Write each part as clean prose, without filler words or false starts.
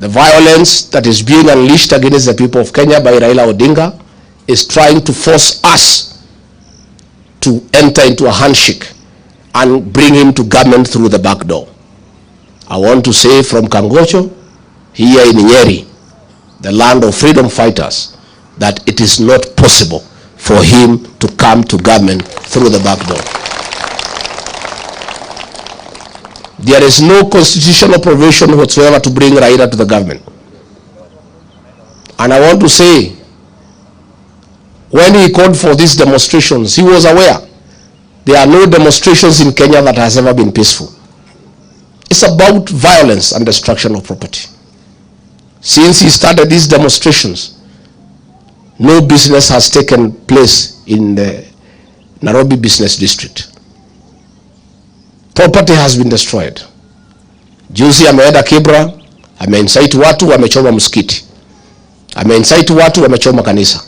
The violence that is being unleashed against the people of Kenya by Raila Odinga is trying to force us to enter into a handshake and bring him to government through the back door. I want to say from Kangocho, here in Nyeri, the land of freedom fighters, that it is not possible for him to come to government through the back door. There is no constitutional provision whatsoever to bring Raila to the government. And I want to say, when he called for these demonstrations, he was aware there are no demonstrations in Kenya that has ever been peaceful. It's about violence and destruction of property. Since he started these demonstrations, no business has taken place in the Nairobi business district. Property has been destroyed. Juzi ameenda Kibra, ameincite watu wamechoma msikiti. Ameincite watu wamechoma kanisa.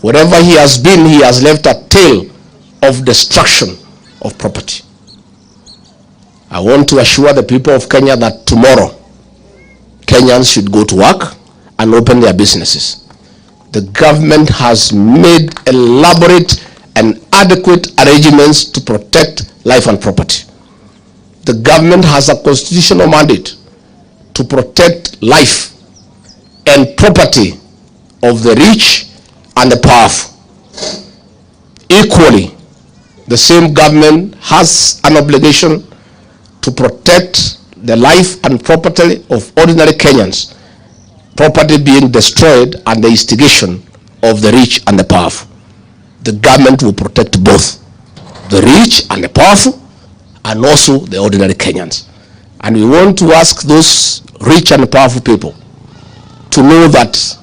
Wherever he has been, he has left a tale of destruction of property. I want to assure the people of Kenya that tomorrow, Kenyans should go to work and open their businesses. The government has made elaborate and adequate arrangements to protect life and property. The government has a constitutional mandate to protect life and property of the rich and the powerful. Equally, the same government has an obligation to protect the life and property of ordinary Kenyans, property being destroyed and the instigation of the rich and the powerful. The government will protect both the rich and the powerful, and also the ordinary Kenyans. And we want to ask those rich and powerful people to know that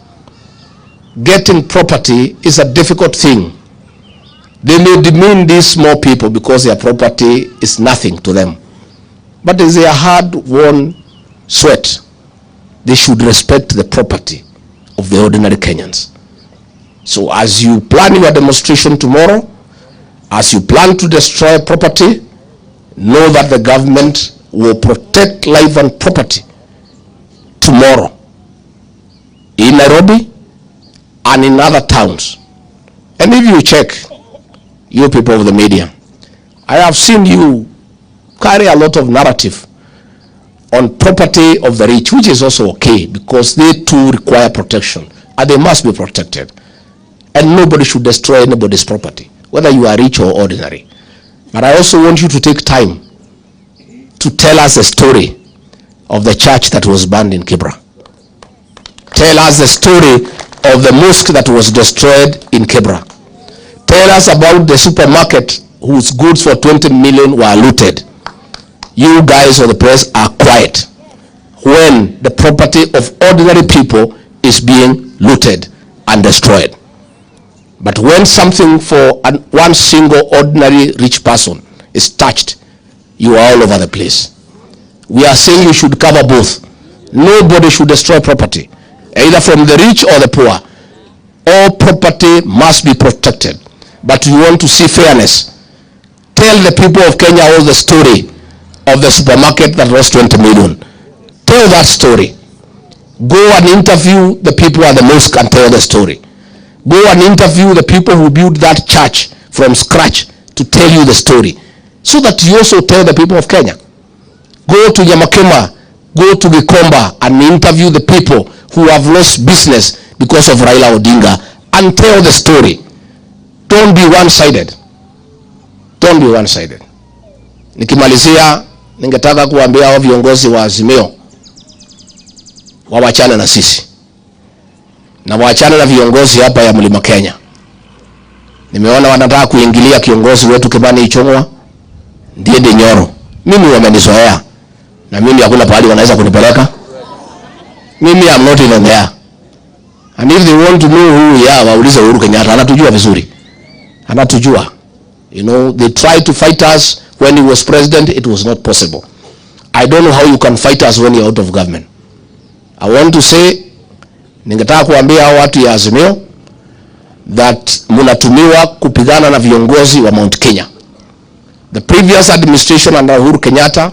getting property is a difficult thing. They may demean these small people because their property is nothing to them. But it's their hard-won sweat. They should respect the property of the ordinary Kenyans. So as you plan your demonstration tomorrow, as you plan to destroy property, know that the government will protect life and property tomorrow in Nairobi and in other towns. And if you check, you people of the media, I have seen you carry a lot of narrative on property of the rich, which is also okay because they too require protection and they must be protected. And nobody should destroy anybody's property, whether you are rich or ordinary. But I also want you to take time to tell us the story of the church that was burned in Kibra. Tell us the story of the mosque that was destroyed in Kibra. Tell us about the supermarket whose goods for 20 million were looted. You guys of the press are quiet when the property of ordinary people is being looted and destroyed. But when something for one single ordinary rich person is touched, you are all over the place. We are saying you should cover both. Nobody should destroy property, either from the rich or the poor. All property must be protected. But we want to see fairness. Tell the people of Kenya all the story of the supermarket that lost 20 million. Tell that story. Go and interview the people at the mosque and tell the story. Go and interview the people who built that church from scratch to tell you the story, so that you also tell the people of Kenya. Go to Yamakema, go to Gikomba and interview the people who have lost business because of Raila Odinga and tell the story. Don't be one-sided. Don't be one-sided. Nikimalizia, ningetaka kuambia hao viongozi wa Azimio wawachane na sisi. Na waachane na viongozi hapa ya Mlima Kenya. Nimeona wanataka kuingilia kiongozi wetu Kimani Ichung'wa, ndiye Nyoro. Mimi wamenizoea. Na mimi hakuna pahali wanaweza kunipeleka. Mimi am not even there. And if they want to know who we are, waulize Uhuru Kenyatta, anatujua vizuri. Anatujua. You know, they tried to fight us when he was president, it was not possible. I don't know how you can fight us when you're out of government. I want to say, ningetaka kuambia hao watu ya Azimio that munatumiwa kupigana na viongozi wa Mount Kenya. The previous administration under Uhuru Kenyatta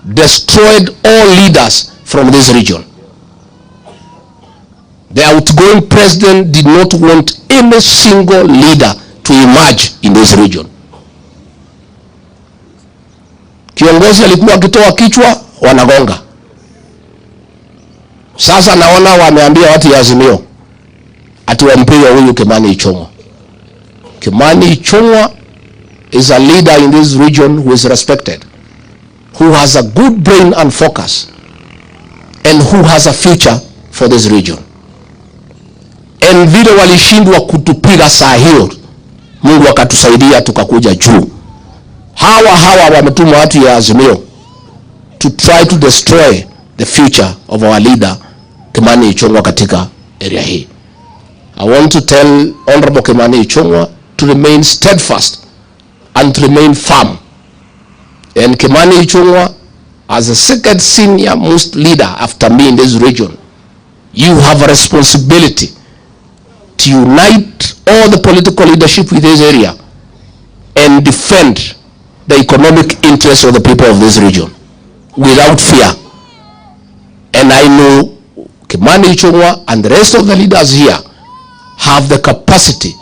destroyed all leaders from this region. The outgoing president did not want any single leader to emerge in this region. Kiongozi alikuwa akitoa kichwa wanagonga. Sasa naona wameambia watu ya Azimio ati wampige huyu Kimani Ichung'wa. Kimani Ichung'wa is a leader in this region who is respected, who has a good brain and focus, and who has a future for this region. And vile walishindwa kutupiga saa hiyo, Mungu akatusaidia tukakuja juu. Hawa wametuma watu ya Azimio to try to destroy the future of our leader Kimani Ichung'wa katika area hii. I want to tell Honorable Kimani Ichung'wa to remain steadfast and to remain firm. And Kimani Ichung'wa, as the second senior most leader after me in this region, you have a responsibility to unite all the political leadership in this area and defend the economic interests of the people of this region without fear. And I know Kimani Ichung'wa and the rest of the leaders here have the capacity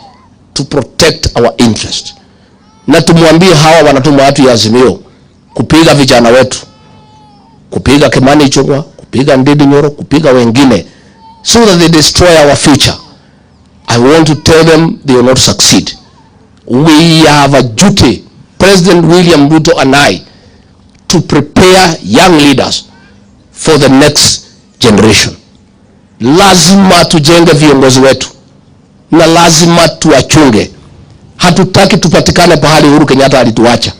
to protect our interest. Na tumwambie hawa wanatuma watu ya Azimio kupiga vijana wetu, kupiga Kimani Ichung'wa, kupiga Ndindi Nyoro, kupiga wengine, so that they destroy our future. I want to tell them they will not succeed. We have a duty, President William RUTO and I, to prepare young leaders for the next generation. Lazima tujenge viongozi wetu na lazima tuachunge. Hatutaki tupatikane pahali Uhuru Kenyatta alituacha.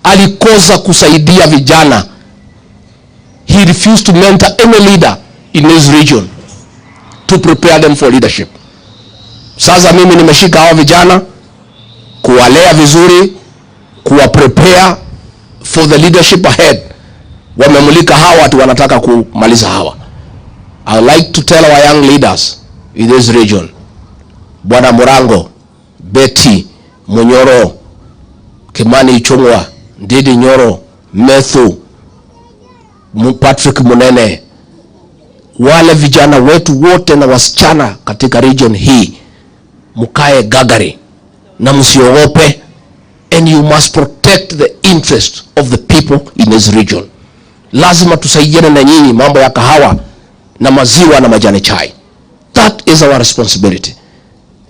Alikosa kusaidia vijana. He refused to mentor any leader in this region to prepare them for leadership. Sasa mimi nimeshika hawa vijana kuwalea vizuri, kuwa prepare for the leadership ahead. Wamemulika hawa watu wanataka kumaliza hawa. I would like to tell our young leaders in this region, Bwana Murango, Betty, Munyoro, Kimani Ichung'wa, Ndindi Nyoro, Methu, Patrick Munene, wale vijana wetu wote na wasichana katika region hii, mukae gagari na msiogope, and you must protect the interest of the people in this region. Lazima tusaidiane na nyinyi mambo ya kahawa na maziwa na majani chai. That is our responsibility.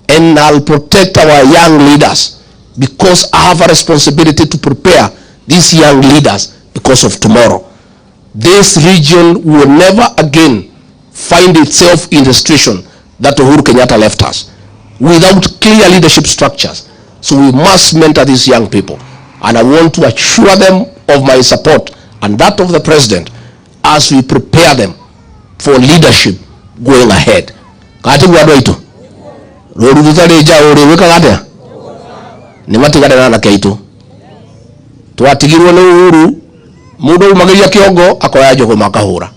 And I'll protect our young leaders because I have a responsibility to prepare these young leaders because of tomorrow. This region will never again find itself in the situation that Uhuru Kenyatta left us without clear leadership structures. So we must mentor these young people. And I want to assure them of my support and that of the president as we prepare them for leadership going ahead. Kati wadu itu. Rodu tutale uri wika gade. Ni matigade na keitu. Tuatigirwe na Uhuru mudo umagiria kiongo akoya jogo makahura.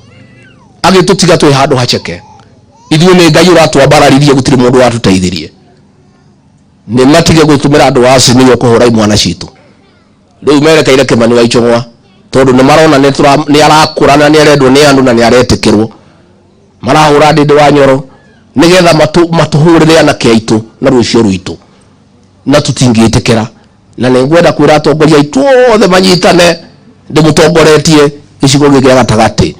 Agitutiga twi handu hacheke. Ithuĩ nĩ Ngai ũratwambararirie gũtirĩ mũndũ watũteithirie. Nĩ matige gũtumĩra andũ wa Azimio kũhũra imwana citũ. Rĩu merekeire Kimani Ichung'wa tondũ nĩ marona nĩ arakũra na nĩ arendwo nĩ andũ na nĩ aretĩkĩrwo. Marahũra Ndindi wa Nyoro nĩgetha matũhũrĩre anake aitũ na rũciũ rwitũ. Na tũtingĩtĩkĩra. Na nĩ ngwenda kwĩra atongoria aitũ othe manyitane ndĩmũtongoretie gĩcigo gĩkĩ gĩa gatagatĩ.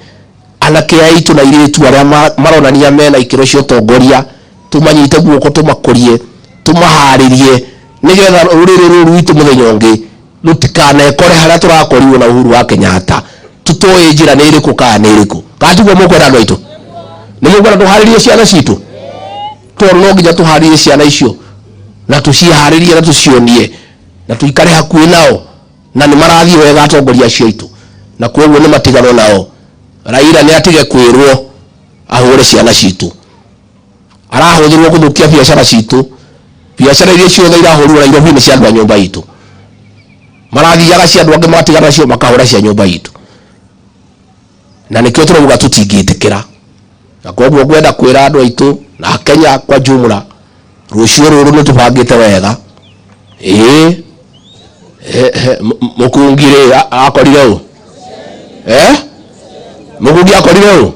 Anake aitũ na airĩtu arĩa maronania mena ikĩro cia ũtongoria tumanyite guoko tumakũrie tumaharĩrie nĩgetha rũrĩrĩ rũrũ rwitũ mũthenya ũngĩ rũtikanekore harĩa tũrakorirwo na Uhuru wa Kenyatta. Tutoe njĩra nĩ ĩrĩkũ kana nĩ ĩrĩkũ. Katiguo mũkwenda andũ aitũ. Nĩ mũkwenda tũharĩrie ciana citũ. Tondũ no nginya tũharĩrie ciana icio na tũciharĩrie na tũcionie na tuikare hakuhĩ nao na nĩ marathiĩ wega atongoria acio aitũ. Na koguo nĩ matigano nao. Raila nĩ atige kwĩrwo ahũre ciana citũ. Arahũthĩrwo gũthũkia biacara citũ. Biacara iria ciothe irahũrwo Nairobi nĩ cia andũ a nyũmba itũ. Marathiaga cia andũ angĩ matigana cio makahũra cia nyũmba itũ. Na nĩkĩo tũrauga tũtingĩtĩkĩra. Na koguo ngwenda kwĩra andũ aitũ na Kenya kwa jumla rũciũ rũrũ nĩ tũbangĩte wega. Mũkungire akorire ũũ. Mũkungi akorire ũũ.